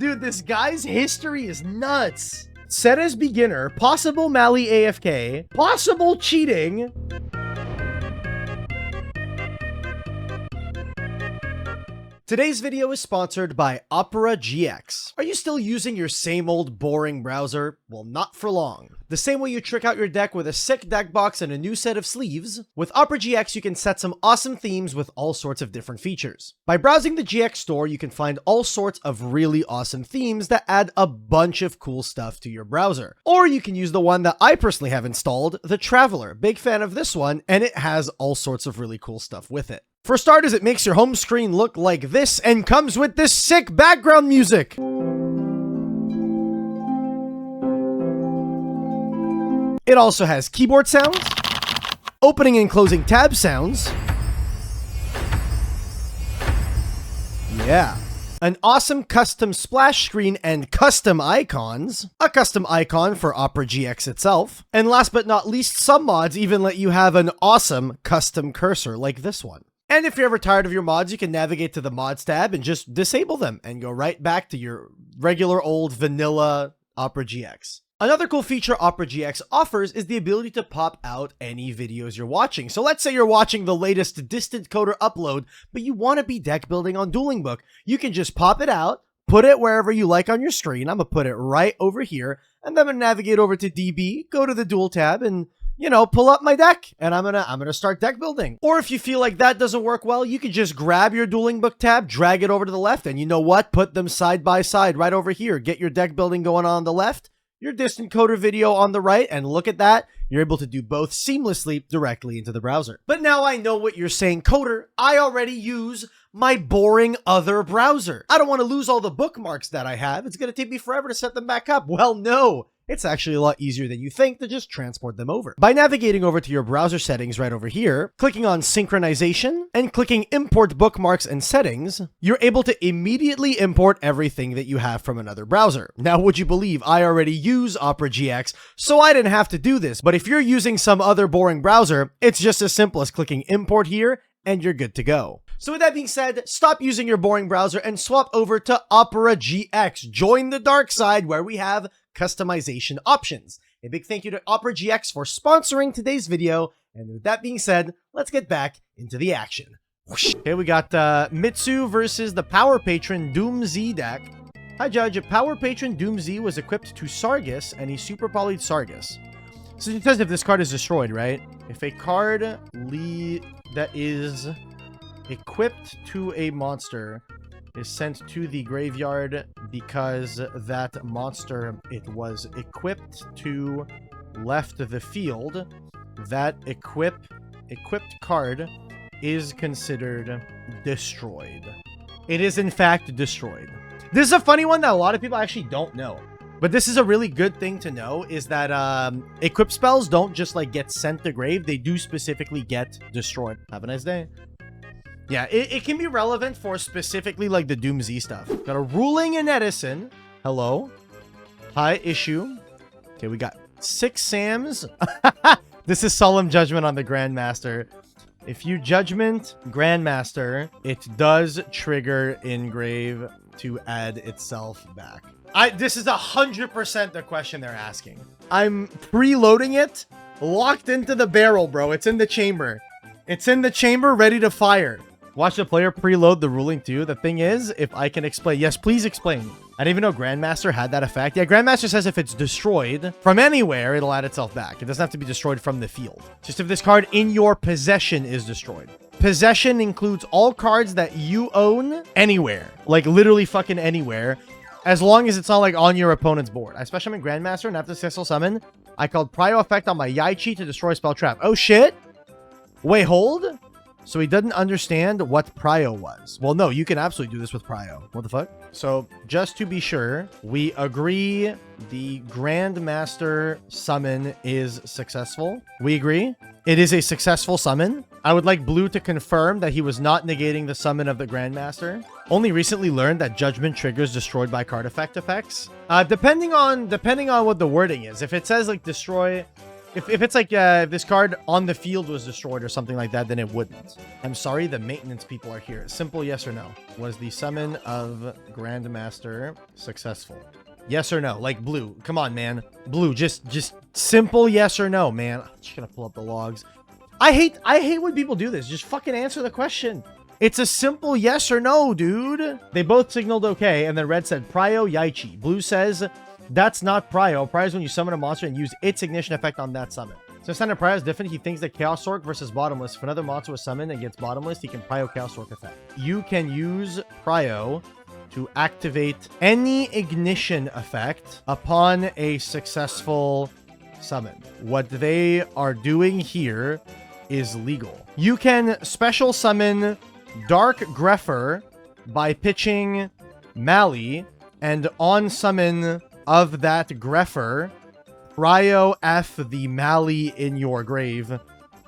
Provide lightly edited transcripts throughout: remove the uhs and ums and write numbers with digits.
Dude, this guy's history is nuts. Set as beginner, possible Mali AFK, possible cheating. Today's video is sponsored by Opera GX. Are you still using your same old boring browser? Well, not for long. The same way you trick out your deck with a sick deck box and a new set of sleeves, with Opera GX you can set some awesome themes with all sorts of different features. By browsing the GX store, you can find all sorts of really awesome themes that add a bunch of cool stuff to your browser. Or you can use the one that I personally have installed, the Traveler. Big fan of this one, and it has all sorts of really cool stuff with it. For starters, it makes your home screen look like this and comes with this sick background music. It also has keyboard sounds, opening and closing tab sounds. Yeah. An awesome custom splash screen and custom icons, a custom icon for Opera GX itself, and last but not least, some mods even let you have an awesome custom cursor like this one. And if you're ever tired of your mods, you can navigate to the mods tab and just disable them and go right back to your regular old vanilla Opera GX. Another cool feature Opera GX offers is the ability to pop out any videos you're watching. So let's say you're watching the latest Distant Coder upload, but you want to be deck building on Dueling Book. You can just pop it out, put it wherever you like on your screen. I'm going to put it right over here, and then I'm going to navigate over to DB, go to the Duel tab, and pull up my deck, and I'm gonna start deck building. Or if you feel like that doesn't work well, you can just grab your Dueling Book tab, drag it over to the left, and you know what? Put them side by side right over here. Get your deck building going on the left, your Distant Coder video on the right, and look at that. You're able to do both seamlessly directly into the browser. But now I know what you're saying, Coder. I already use my boring other browser. I don't want to lose all the bookmarks that I have. It's gonna take me forever to set them back up. Well, no. It's actually a lot easier than you think to just transport them over. By navigating over to your browser settings right over here, clicking on synchronization, and clicking import bookmarks and settings, you're able to immediately import everything that you have from another browser. Now, would you believe I already use Opera GX, so I didn't have to do this, but if you're using some other boring browser, it's just as simple as clicking import here, and you're good to go. So with that being said, stop using your boring browser and swap over to Opera GX. Join the dark side where we have customization options. A big thank you to Opera GX for sponsoring today's video. And with that being said, let's get back into the action. Whoosh. Okay, we got Mitsu versus the Power Patron Doom Z deck. Hi Judge, Power Patron Doom Z was equipped to Sargus and he super polyed Sargus. So it says if this card is destroyed, right? If a card that is equipped to a monster is sent to the graveyard because that monster it was equipped to left the field, that equipped card is considered destroyed. It is in fact destroyed. This is a funny one that a lot of people actually don't know. But this is a really good thing to know, is that equip spells don't just like get sent to grave, they do specifically get destroyed. Have a nice day. Yeah, it can be relevant for specifically like the Doom Z stuff. Got a Ruling in Edison. Hello. High issue. Okay, we got 6 Sams. This is Solemn Judgment on the Grandmaster. If you Judgment Grandmaster, it does trigger Engrave to add itself back. This is 100% the question they're asking. I'm preloading it, locked into the barrel, bro. It's in the chamber. It's in the chamber, ready to fire. Watch the player preload the Ruling too. The thing is, if I can explain. Yes, please explain. I didn't even know Grandmaster had that effect. Yeah, Grandmaster says if it's destroyed from anywhere, it'll add itself back. It doesn't have to be destroyed from the field. Just if this card in your possession is destroyed. Possession includes all cards that you own anywhere. Like literally fucking anywhere. As long as it's not like on your opponent's board. I special summon Grandmaster and after successful summon, I called Prio effect on my Yaichi to destroy spell trap. Oh shit. Wait, hold? So he doesn't understand what Prio was. Well, no, you can absolutely do this with Prio. What the fuck? So just to be sure, we agree the Grandmaster summon is successful. We agree. It is a successful summon. I would like Blue to confirm that he was not negating the summon of the Grandmaster. Only recently learned that Judgment triggers destroyed by card effects. Depending on what the wording is. If it says like destroy If it's like if this card on the field was destroyed or something like that, then it wouldn't. I'm sorry, the maintenance people are here. Simple yes or no. Was the summon of Grandmaster successful? Yes or no? Like blue. Come on, man. Blue, just simple yes or no, man. I'm just gonna pull up the logs. I hate when people do this. Just fucking answer the question. It's a simple yes or no, dude. They both signaled okay, and then red said Prio Yaichi. Blue says that's not Prio. Prio is when you summon a monster and use its ignition effect on that summon. So standard Prio is different. He thinks that Chaos Orc versus Bottomless. If another monster was summoned and gets Bottomless, he can Prio Chaos Orc effect. You can use Prio to activate any ignition effect upon a successful summon. What they are doing here is legal. You can special summon Dark Grepher by pitching Mali, and on summon of that Grepher, Prio F the Mali in your grave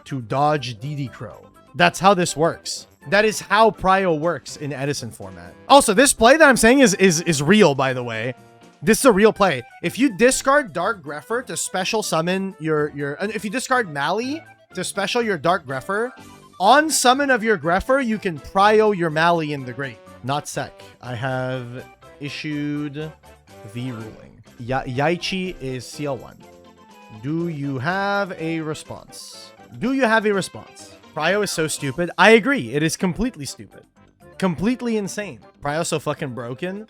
to dodge DD Crow. That's how this works. That is how Prio works in Edison format. Also, this play that I'm saying is real, by the way. This is a real play. If you discard Dark Grepher to special summon if you discard Mali to special your Dark Grepher, on summon of your Grepher, you can Prio your Mali in the grave. Not sec. I have issued the ruling. Yaichi is CL1. Do you have a response? Do you have a response? Prio is so stupid. I agree. It is completely stupid. Completely insane. Prio's so fucking broken.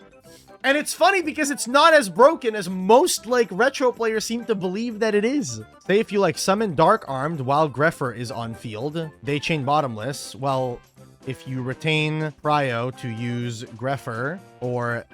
And it's funny because it's not as broken as most like retro players seem to believe that it is. Say if you like summon Dark Armed while Grepher is on field, they chain Bottomless. Well, if you retain Prio to use Grepher or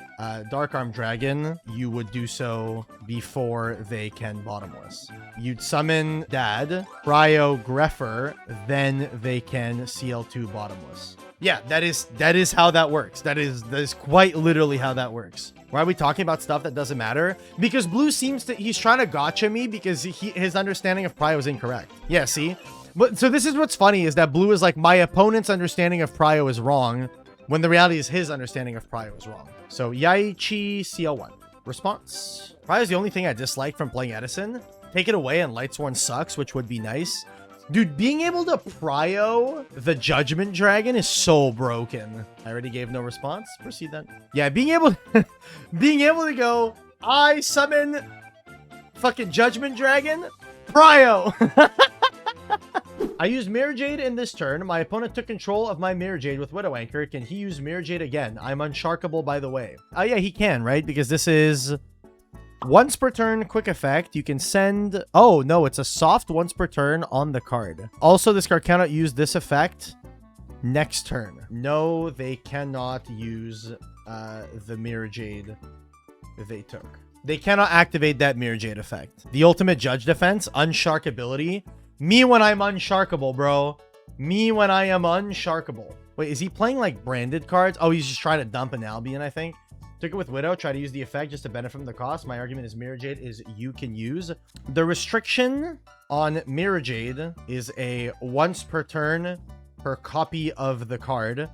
Dark Arm Dragon, you would do so before they can Bottomless. You'd summon Dad, Prio Grepher, then they can CL2 Bottomless. Yeah, that is how that works. That is quite literally how that works. Why are we talking about stuff that doesn't matter? Because Blue he's trying to gotcha me because his understanding of Prio is incorrect. Yeah, see? But so this is what's funny is that Blue is like, my opponent's understanding of Prio is wrong, when the reality is his understanding of Prio is wrong. So Yaichi CL1. Response. Prio is the only thing I dislike from playing Edison. Take it away and Lightsworn sucks, which would be nice. Dude, being able to Prio the Judgment Dragon is so broken. I already gave no response. Proceed then. Yeah, being able to go, I summon fucking Judgment Dragon, Prio. I used Mirrorjade in this turn. My opponent took control of my Mirrorjade with Widow Anchor. Can he use Mirrorjade again? I'm unsharkable, by the way. Oh yeah, he can, right? Because this is once per turn, quick effect. You can send... Oh, no, it's a soft once per turn on the card. Also, this card cannot use this effect next turn. No, they cannot use the Mirrorjade they took. They cannot activate that Mirrorjade effect. The ultimate Judge defense, unsharkability. Me when I'm unsharkable, bro. Me when I am unsharkable. Wait, is he playing like branded cards? Oh, he's just trying to dump an Albion, I think. Took it with Widow, try to use the effect just to benefit from the cost. My argument is Mirrorjade is you can use. The restriction on Mirrorjade is a once per turn per copy of the card,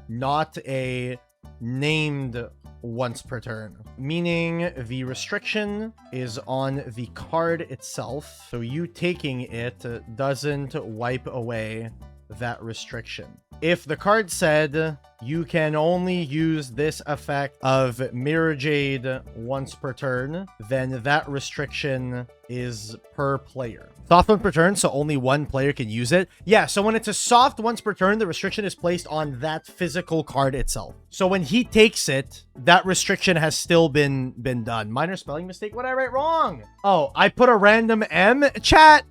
not a named once per turn. Meaning the restriction is on the card itself. So you taking it doesn't wipe away that restriction. If the card said you can only use this effect of Mirrorjade once per turn, then that restriction is per player. Soft once per turn, so only one player can use it. Yeah, so when it's a soft once per turn, the restriction is placed on that physical card itself. So when he takes it, that restriction has still been done. Minor spelling mistake. What did I write wrong? Oh, I put a random M. Chat,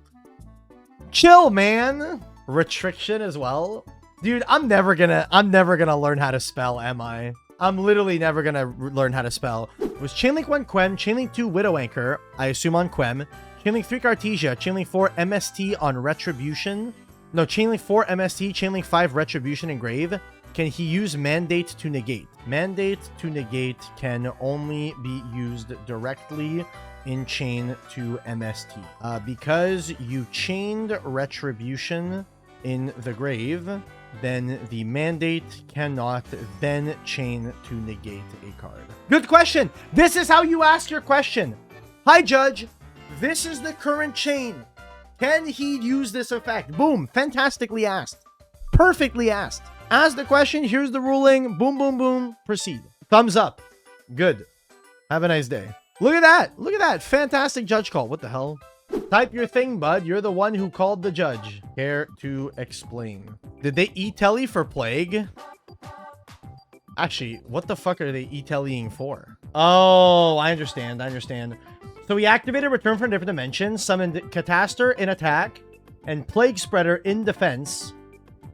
chill, man. Restriction as well. Dude, I'm never gonna learn how to spell, am I? I'm literally never gonna learn how to spell. It was Chainlink 1 Quem, Chainlink 2 Widow Anchor, I assume on Quem, Chainlink 3 Cartesia, Chainlink 4 MST on Retribution. No, Chainlink 4 MST, Chainlink 5 Retribution and Grave. Can he use Mandate to negate? Mandate to negate can only be used directly in chain to MST. Because you chained Retribution in the grave, then the Mandate cannot then chain to negate a card. Good question. This is how you ask your question. Hi, Judge. This is the current chain. Can he use this effect? Boom. Fantastically asked. Perfectly asked. Ask the question. Here's the ruling. Boom, boom, boom. Proceed. Thumbs up. Good. Have a nice day. Look at that. Look at that. Fantastic judge call. What the hell? Type your thing, bud. You're the one who called the judge. Care to explain? Did they e-telly for plague? Actually, what the fuck are they e-tellying for? Oh, I understand. I understand. So we activated Return from a Different Dimension, summoned Cataster in attack, and Plague Spreader in defense,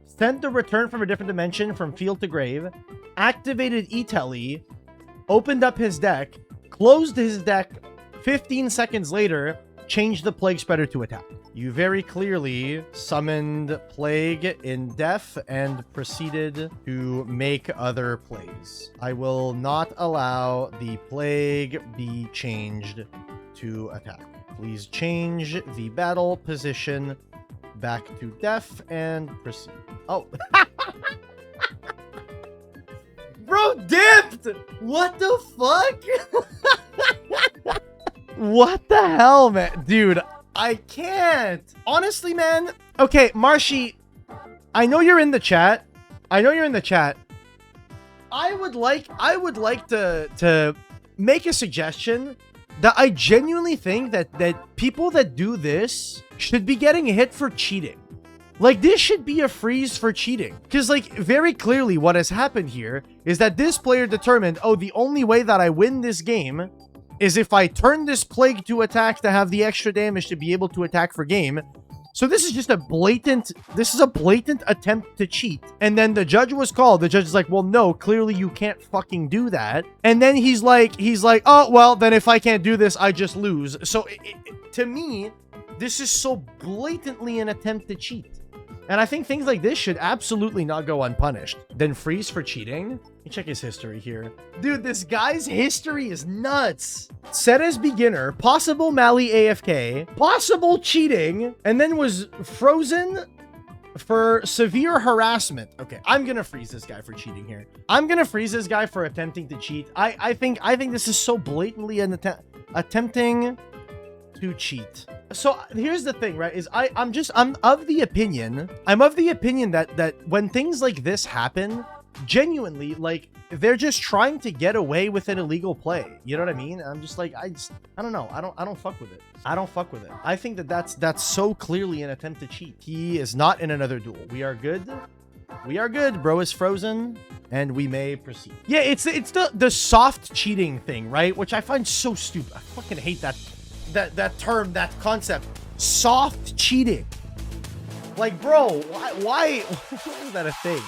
sent the Return from a Different Dimension from field to grave, activated e-telly, opened up his deck, closed his deck, 15 seconds later, changed the Plague Spreader to attack. You very clearly summoned Plague in Def and proceeded to make other plays. I will not allow the Plague be changed to attack. Please change the battle position back to Def and proceed. Oh. Bro dipped! What the fuck? What the hell, man? Dude, I can't. Honestly, man. Okay, Marshy, I know you're in the chat. I know you're in the chat. I would like to make a suggestion that I genuinely think that people that do this should be getting hit for cheating. Like, this should be a freeze for cheating. Because, like, very clearly what has happened here is that this player determined, oh, the only way that I win this game is if I turn this Plague to attack to have the extra damage to be able to attack for game. So this is just a blatant attempt to cheat. And then the judge was called. The judge is like, well, no, clearly you can't fucking do that. And then he's like, oh, well, then if I can't do this, I just lose. So to me, this is so blatantly an attempt to cheat. And I think things like this should absolutely not go unpunished. Then freeze for cheating? Let me check his history here. Dude, this guy's history is nuts. Set as beginner, possible Mali AFK, possible cheating, and then was frozen for severe harassment. Okay, I'm gonna freeze this guy for cheating here. I'm gonna freeze this guy for attempting to cheat. I think this is so blatantly an attempting to cheat. So here's the thing, right? Is I'm of the opinion that when things like this happen, genuinely, like, they're just trying to get away with an illegal play. You know what I mean? I'm just like, I don't know. I don't fuck with it. I don't fuck with it. I think that's so clearly an attempt to cheat. He is not in another duel. We are good. We are good. Bro is frozen, and we may proceed. Yeah, it's the soft cheating thing, right? Which I find so stupid. I fucking hate that term, that concept. Soft cheating. Like, bro, why is that a thing?